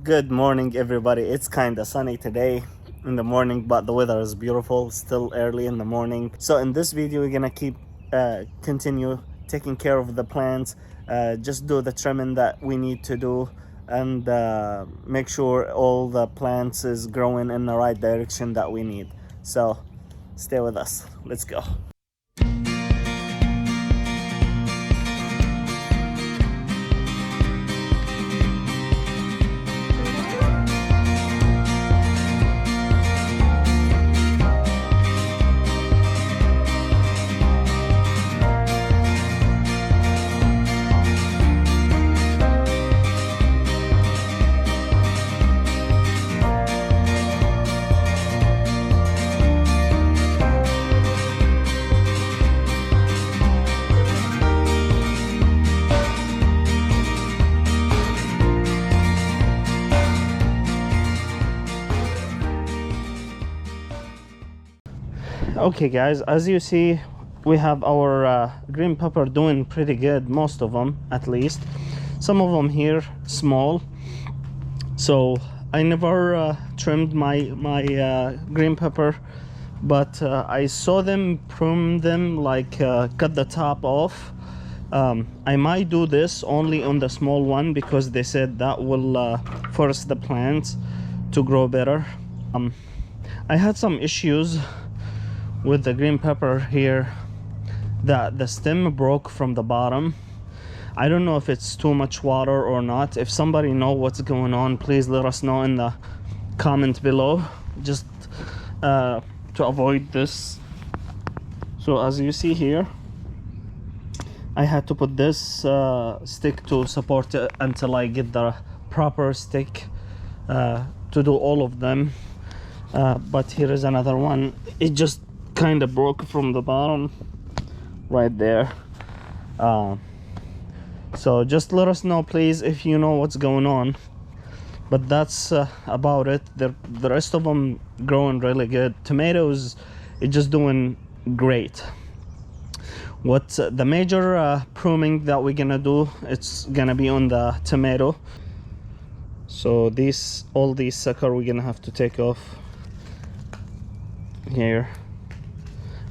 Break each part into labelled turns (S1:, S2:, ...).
S1: Good morning, everybody. It's kind of sunny today in the morning, but the weather is beautiful. Still early in the morning. So in this video, we're gonna continue taking care of the plants, just do the trimming that we need to do, and make sure all the plants is growing in the right direction that we need. So stay with us. Let's go. Okay guys, as you see, we have our green pepper doing pretty good, most of them at least. Some of them here small, so I never trimmed my green pepper, but I saw them prune them, like cut the top off. I might do this only on the small one because they said that will force the plants to grow better. I had some issues with the green pepper here, that the stem broke from the bottom. I don't know if it's too much water or not. If somebody know what's going on, please let us know in the comment below, just to avoid this. So as you see here, I had to put this stick to support it until I get the proper stick to do all of them. But here is another one. It just kind of broke from the bottom right there. So just let us know, please, if you know what's going on. But that's about it. The rest of them growing really good. Tomatoes, it's just doing great. What's the major pruning that we're gonna do, it's gonna be on the tomato. So all these sucker we're gonna have to take off here,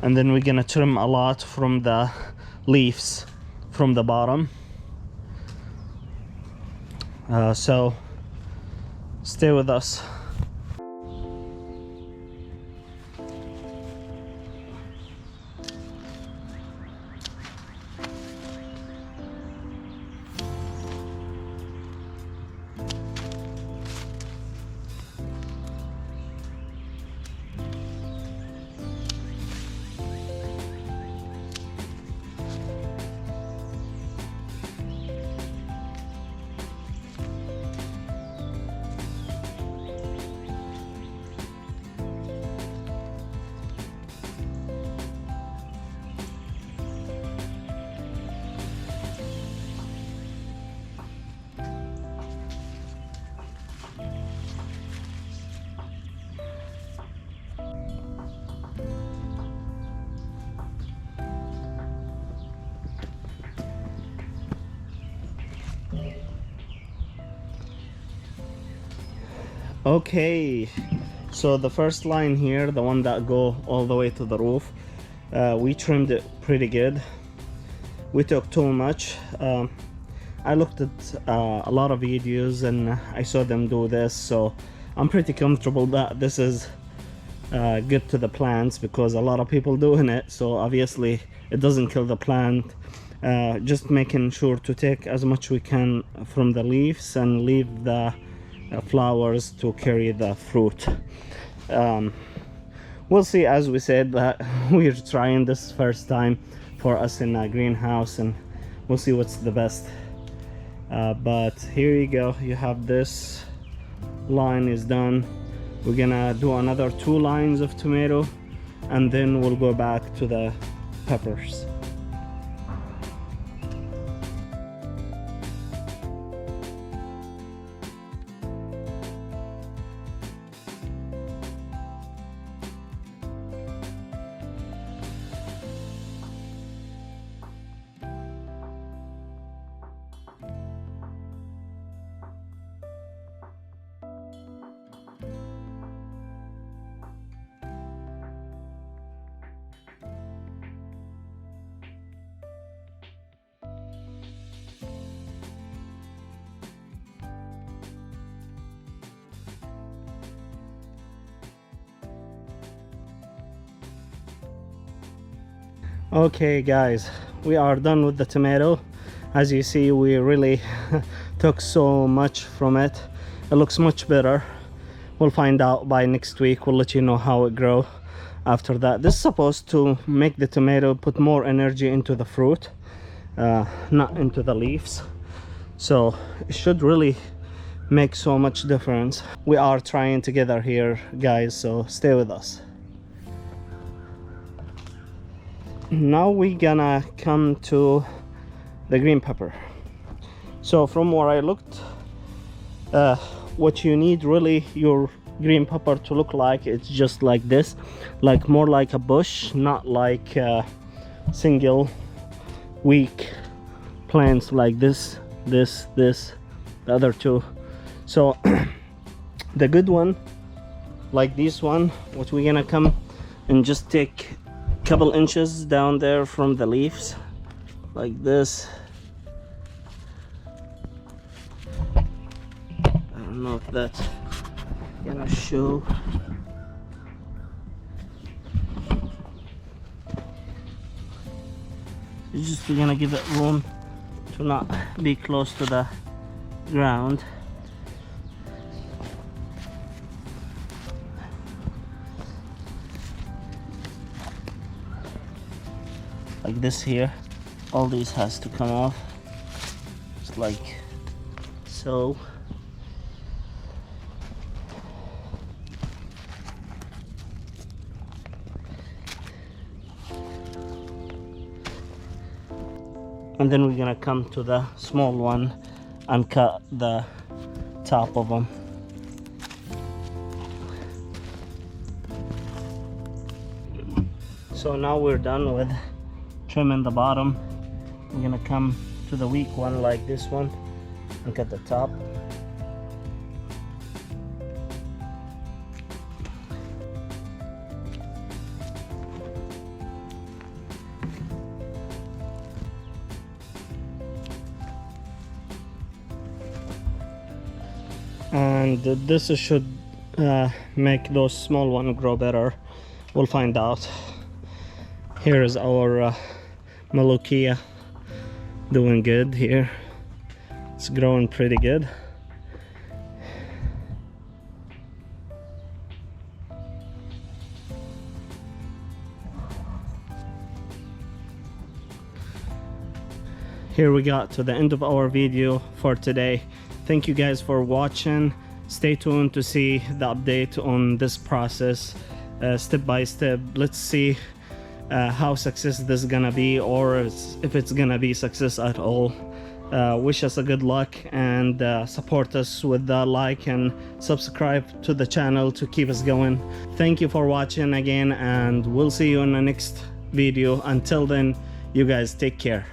S1: and then we're gonna trim a lot from the leaves from the bottom. So stay with us. Okay, so the first line here, the one that go all the way to the roof, we trimmed it pretty good. We took too much. I looked at a lot of videos and I saw them do this, so I'm pretty comfortable that this is good to the plants, because a lot of people doing it, so obviously it doesn't kill the plant. Just making sure to take as much we can from the leaves and leave the flowers to carry the fruit. We'll see, as we said, that we're trying this first time for us in a greenhouse, and we'll see what's the best. But here you go, you have this line is done. We're gonna do another 2 lines of tomato, and then we'll go back to the peppers. Okay guys, we are done with the tomato. As you see, we really took so much from it. It looks much better. We'll find out by next week. We'll let you know how it grow after that. This is supposed to make the tomato put more energy into the fruit, not into the leaves, so it should really make so much difference. We are trying together here guys, so stay with us. Now we gonna come to the green pepper. So from where I looked, what you need really your green pepper to look like, it's just like this, like more like a bush, not like single weak plants like this, the other two. So the good one, like this one, what we're gonna come and just take a couple inches down there from the leaves like this. I don't know if that's gonna show. You're just gonna give it room to not be close to the ground. Like this here, all these has to come off, just like so. And then we're gonna come to the small one and cut the top of them. So now we're done with trimming the bottom. We're gonna come to the weak one like this one and cut the top. And this should make those small ones grow better. We'll find out. Here is our Malukia, doing good here. It's growing pretty good. Here we got to the end of our video for today. Thank you guys for watching. Stay tuned to see the update on this process step by step. Let's see how success this is gonna be, or if it's gonna be success at all. Wish us a good luck, and support us with the like and subscribe to the channel to keep us going. Thank you for watching again, and we'll see you in the next video. Until then, you guys take care.